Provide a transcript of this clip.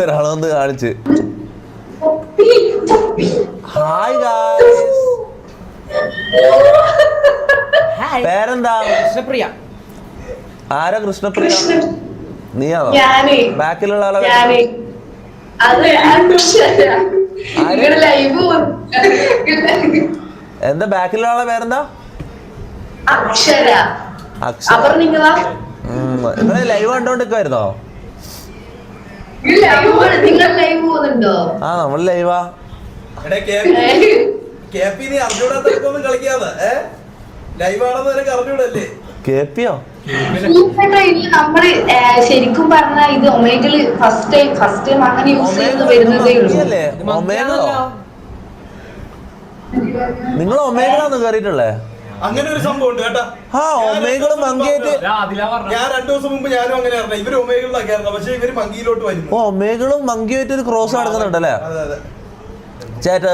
ഒരാളൊന്ന് കാണിച്ച് hi guys. പേരെന്താ? കൃഷ്ണപ്രിയ. ആരാ കൃഷ്ണപ്രിയ? നീയാണോ? ബാക്കിലുള്ള ആളെ എന്താ? ബാക്കിലുള്ള ആളെ പേരെന്താ? അക്ഷര. നിങ്ങള് ലൈവ് കണ്ടോണ്ടിരിക്കുവായിരുന്നോ? നിങ്ങൾ ലൈവ് പോകുന്നുണ്ടോ? ആ, നമ്മള് ലൈവാ. കേപ്പിയോ? നമ്മള് ശരിക്കും പറഞ്ഞ ഇത് ഒമേഗിള് ഫസ്റ്റ് ടൈം അങ്ങനെ യൂസ് ചെയ്ത് വരുന്നതേ ഉള്ളൂ. നിങ്ങൾ ഒമേഗിളാന്ന് കേറിയിട്ടുള്ളേ? അങ്ങനെ ഒരു സംഭവം ഉണ്ട് കേട്ടാ. ഒമേഗിളും മങ്കിയായിട്ട് ഞാൻ 2 ദിവസം മുമ്പ് ഞാനും അങ്ങനെ അറിഞ്ഞ ഇവര് ഒമേഗിളിലാക്കിയായിരുന്നു. പക്ഷെ ഇവര് മങ്കിയിലോട്ട് വരുന്നു. ഒമേഗിളും മങ്കിയായിട്ട് ഒരു ക്രോസ് നടക്കുന്നുണ്ടല്ലേ ചേട്ടാ?